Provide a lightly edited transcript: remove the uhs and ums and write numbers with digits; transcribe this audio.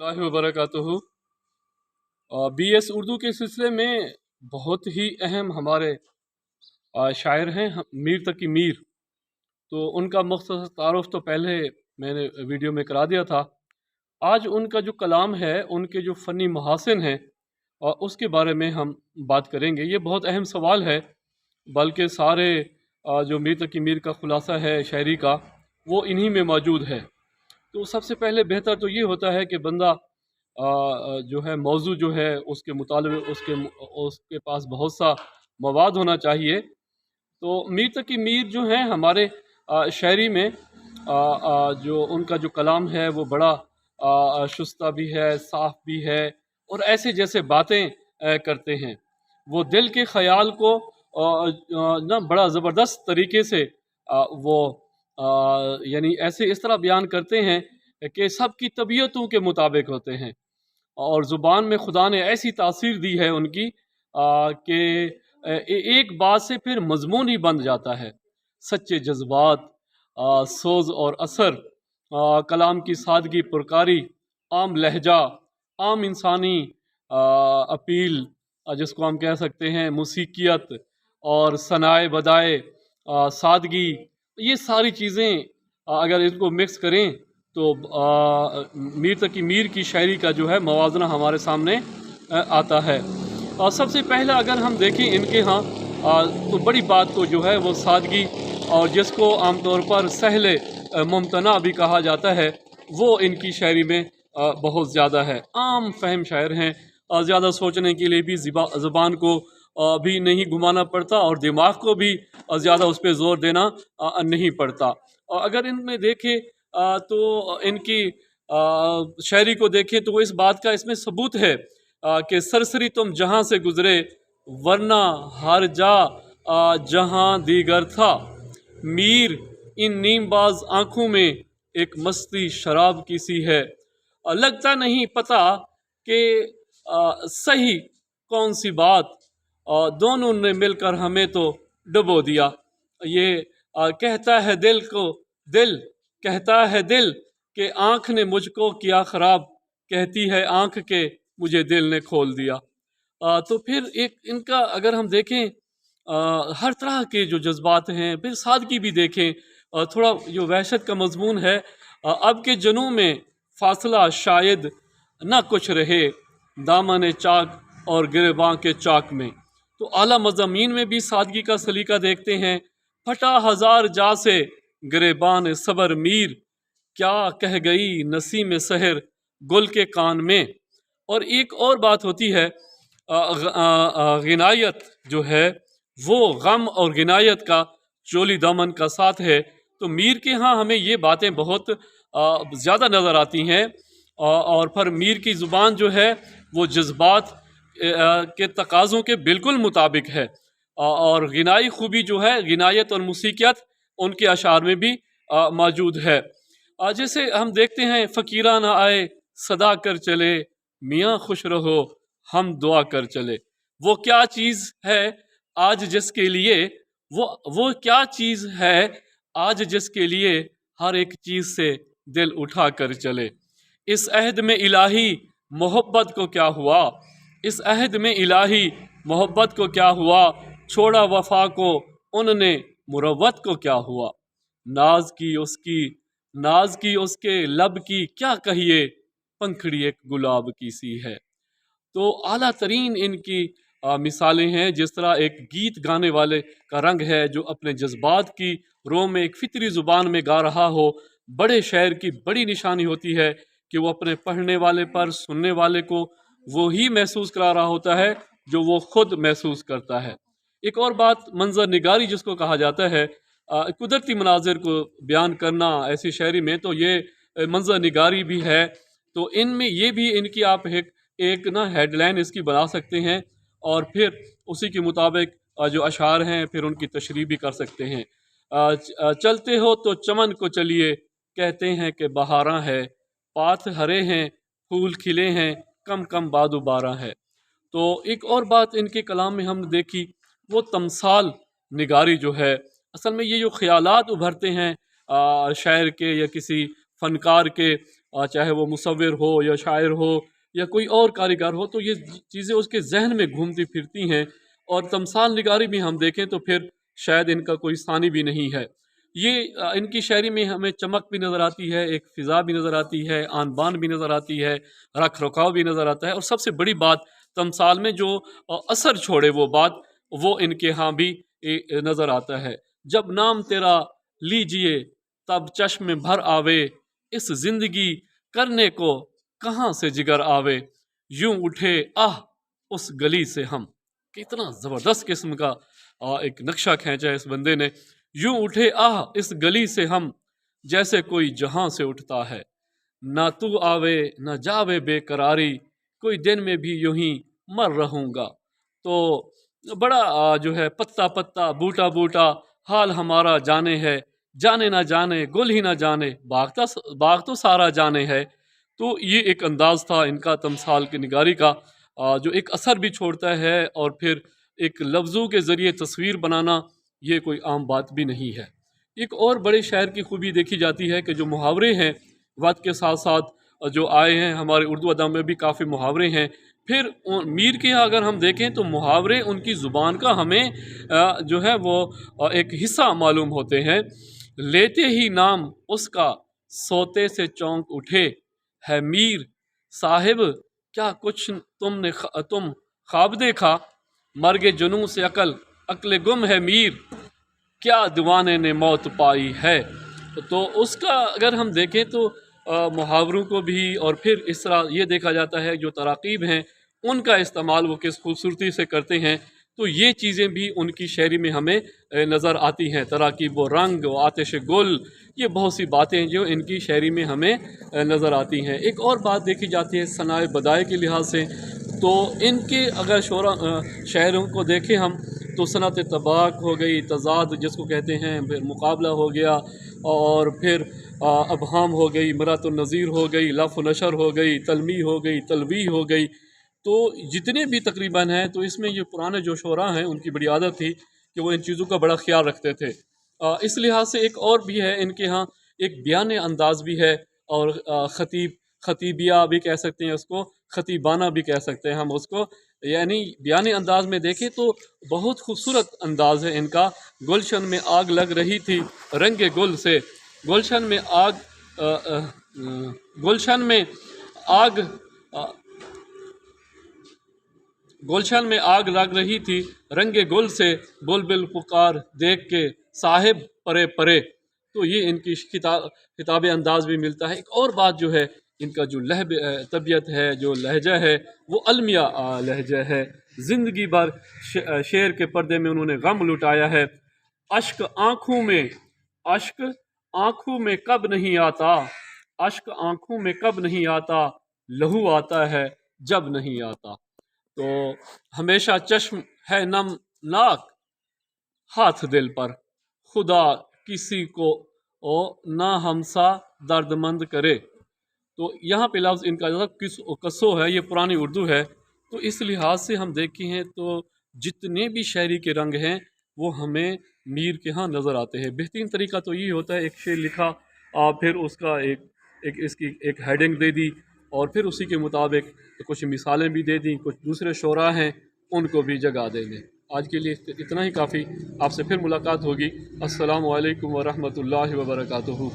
वबरकातुहू। BS Urdu के सिलसिले में बहुत ही अहम हमारे शायर हैं मीर तकी मीर। तो उनका मुख्तसर तारुफ तो पहले मैंने वीडियो में करा दिया था। आज उनका जो कलाम है, उनके जो फ़नी महासिन हैं, और उसके बारे में हम बात करेंगे। ये बहुत अहम सवाल है, बल्कि सारे जो मीर तकी मीर का ख़ुलासा है शायरी का, वो इन्हीं में मौजूद है। तो सबसे पहले बेहतर तो ये होता है कि बंदा जो है मौजू जो है उसके मुतालिब उसके पास बहुत सा मवाद होना चाहिए। तो मीर तकी मीर जो हैं हमारे शायरी में जो उनका जो कलाम है वो बड़ा शुस्ता भी है, साफ भी है, और ऐसे जैसे बातें करते हैं। वो दिल के ख्याल को ना बड़ा ज़बरदस्त तरीके से वो यानी ऐसे इस तरह बयान करते हैं कि सबकी तबीयतों के मुताबिक होते हैं, और ज़ुबान में खुदा ने ऐसी तासीर दी है उनकी कि एक बात से फिर मजमून ही बन जाता है। सच्चे जज्बात, सोज और असर, कलाम की सादगी पुरकारी, आम लहजा, आम इंसानी अपील, जिसको हम कह सकते हैं मूसीकियत, और सनाए बदाए सादगी, ये सारी चीज़ें अगर इनको मिक्स करें तो मीर तकी मीर की शायरी का जो है मवाजना हमारे सामने आता है। और सबसे पहले अगर हम देखें इनके यहाँ तो बड़ी बात तो जो है वो सादगी, और जिसको आमतौर पर सहले मुमतना भी कहा जाता है, वो इनकी शायरी में बहुत ज़्यादा है। आम फहम शायर हैं, ज़्यादा सोचने के लिए भी ज़बान को भी नहीं घुमाना पड़ता, और दिमाग को भी ज़्यादा उस पर ज़ोर देना नहीं पड़ता। और अगर इनमें देखें तो इनकी शायरी को देखें तो इस बात का इसमें सबूत है कि सरसरी तुम जहाँ से गुजरे, वरना हर जा जहाँ दीगर था। मीर इन नीमबाज आँखों में एक मस्ती शराब की सी है। लगता नहीं पता कि सही कौन सी बात, दोनों ने मिलकर हमें तो डुबो दिया। ये कहता है दिल को दिल, कहता है दिल कि आँख ने मुझको किया ख़राब, कहती है आँख के मुझे दिल ने खोल दिया। तो फिर एक इनका अगर हम देखें हर तरह के जो जज्बात हैं, फिर सादगी भी देखें, थोड़ा जो वहशत का मजमून है, अब के जनों में फासला शायद ना कुछ रहे, दामन चाक और गिरबां के चाक में। तो आला मज़ामीन में भी सादगी का सलीका देखते हैं। फटा हज़ार जा से गिरबान सबर मीर, क्या कह गई नसीम सहर गुल के कान में। और एक और बात होती है, गिनायत जो है वो गम और गिनायत का चोली दामन का साथ है। तो मीर के यहाँ हमें ये बातें बहुत ज़्यादा नज़र आती हैं, और फिर मीर की ज़ुबान जो है वो जज्बात के तकाज़ों के बिल्कुल मुताबिक है, और गिनाई खूबी जो है, गिनायत और मूसीकियत उनके अशार में भी मौजूद है। जैसे हम देखते हैं फ़कीरा ना आए सदा कर चले, मियाँ खुश रहो हम दुआ कर चले। वो क्या चीज़ है आज जिसके लिए, वो क्या चीज़ है आज जिसके लिए हर एक चीज़ से दिल उठा कर चले। इस अहद में इलाही मोहब्बत को क्या हुआ, इस अहद में इलाही मोहब्बत को क्या हुआ, छोड़ा वफा को उनने मुरव्वत को क्या हुआ। नाज की उसके लब की क्या कहिए, पंखड़ी एक गुलाब की सी है। तो आला तरीन इनकी मिसालें हैं। जिस तरह एक गीत गाने वाले का रंग है जो अपने जज्बात की रो में एक फितरी ज़ुबान में गा रहा हो, बड़े शायर की बड़ी निशानी होती है कि वो अपने पढ़ने वाले पर, सुनने वाले को वो ही महसूस करा रहा होता है जो वो खुद महसूस करता है। एक और बात मंजर निगारी जिसको कहा जाता है, कुदरती मनाजिर को बयान करना ऐसी शायरी में, तो ये मंजर निगारी भी है। तो इनमें ये भी इनकी आप एक ना हेडलाइन इसकी बना सकते हैं, और फिर उसी के मुताबिक जो अशार हैं फिर उनकी तशरीह भी कर सकते हैं। चलते हो तो चमन को चलिए, कहते हैं कि बहारां है, पात हरे हैं फूल खिले हैं, कम कम बादो बारह है। तो एक और बात इनके कलाम में हमने देखी, वो तमसाल निगारी जो है, असल में ये जो ख्यालात उभरते हैं शायर के या किसी फ़नकार के, चाहे वो मुसव्विर हो या शायर हो या कोई और कारीगर हो, तो ये चीज़ें उसके जहन में घूमती फिरती हैं। और तमसाल निगारी भी हम देखें तो फिर शायद इनका कोई सानी भी नहीं है। ये इनकी शायरी में हमें चमक भी नज़र आती है, एक फ़िज़ा भी नज़र आती है, आन बान भी नज़र आती है, रख रखाव भी नज़र आता है, और सबसे बड़ी बात तमसाल में जो असर छोड़े वो बात, वो इनके यहाँ भी नज़र आता है। जब नाम तेरा लीजिए तब चश्म भर आवे, इस ज़िंदगी करने को कहाँ से जिगर आवे, यूं उठे आह उस गली से हम। कितना ज़बरदस्त किस्म का एक नक्शा खींचा है इस बंदे ने। यूं उठे आह इस गली से हम, जैसे कोई जहां से उठता है, ना तू आवे ना जावे बेकरारी, कोई दिन में भी यूं ही मर रहूंगा। तो बड़ा जो है पत्ता पत्ता बूटा बूटा हाल हमारा जाने है, जाने ना जाने गुल ही ना जाने, बाग तो सारा जाने है। तो ये एक अंदाज था इनका तमसाल की निगारी का, जो एक असर भी छोड़ता है, और फिर एक लफ्ज़ों के ज़रिए तस्वीर बनाना ये कोई आम बात भी नहीं है। एक और बड़े शायर की खूबी देखी जाती है कि जो मुहावरे हैं वक्त के साथ साथ जो आए हैं, हमारे उर्दू अदब में भी काफ़ी मुहावरे हैं। फिर मीर के यहाँ अगर हम देखें तो मुहावरे उनकी ज़ुबान का हमें जो है वो एक हिस्सा मालूम होते हैं। लेते ही नाम उसका सोते से चौंक उठे, है मीर साहिब क्या कुछ तुम ख्वाब देखा, मर्गे जुनून से अक्ल गुम है मीर, क्या दीवाने ने मौत पाई है। तो उसका अगर हम देखें तो मुहावरों को भी, और फिर इस तरह ये देखा जाता है जो तराकीब हैं उनका इस्तेमाल वो किस खूबसूरती से करते हैं। तो ये चीज़ें भी उनकी शायरी में हमें नज़र आती हैं। तराकीब व रंग व आतिश गुल, ये बहुत सी बातें जो इनकी शायरी में हमें नज़र आती हैं। एक और बात देखी जाती है सनाए बदाए के लिहाज से, तो इनके अगर शायरों को देखें हम तो सनत तबाक हो गई, तज़ाद जिसको कहते हैं, फिर मुकाबला हो गया, और फिर अबहाम हो गई, मरात नज़ीर हो गई, लफ़ नशर हो गई, तलमी हो गई, तलवी हो गई। तो जितने भी तकरीबन हैं, तो इसमें ये पुराने जो शोरा हैं उनकी बड़ी आदत थी कि वो इन चीज़ों का बड़ा ख्याल रखते थे। इस लिहाज से एक और भी है इनके यहाँ, एक बयान अंदाज भी है, और खतीबिया भी कह सकते हैं उसको, खतीबाना भी कह सकते हैं हम उसको। यानी बयानी अंदाज में देखें तो बहुत खूबसूरत अंदाज है इनका। गुलशन में आग लग रही थी रंगे गुल से, गुलशन में आग गुलशन में आग गुलशन में आग लग रही थी रंगे गुल से, बुलबुल पुकार देख के साहिब परे परे। तो ये इनकी किताब अंदाज भी मिलता है। एक और बात जो है, इनका जो तबीयत है, जो लहजा है, वो अलमिया लहजा है। ज़िंदगी भर शेर के पर्दे में उन्होंने गम लुटाया है। अश्क आँखों में अश्क आँखों में कब नहीं आता, अश्क आँखों में कब नहीं आता, लहू आता है जब नहीं आता। तो हमेशा चश्म है नमनाक हाथ दिल पर, खुदा किसी को ओ ना हमसा दर्दमंद करे। तो यहाँ पे लफ्ज़ इनका कसो है, ये पुरानी उर्दू है। तो इस लिहाज से हम देखें हैं तो जितने भी शायरी के रंग हैं वो हमें मीर के यहाँ नज़र आते हैं। बेहतरीन तरीका तो ये होता है, एक शेर लिखा, फिर उसका इसकी एक हेडिंग दे दी, और फिर उसी के मुताबिक कुछ मिसालें भी दे दी, कुछ दूसरे शोरा हैं उनको भी जगा देंगे। आज के लिए इतना ही काफ़ी। आपसे फिर मुलाकात होगी। अस्सलामु अलैकुम व रहमतुल्लाहि व बरकातुहू।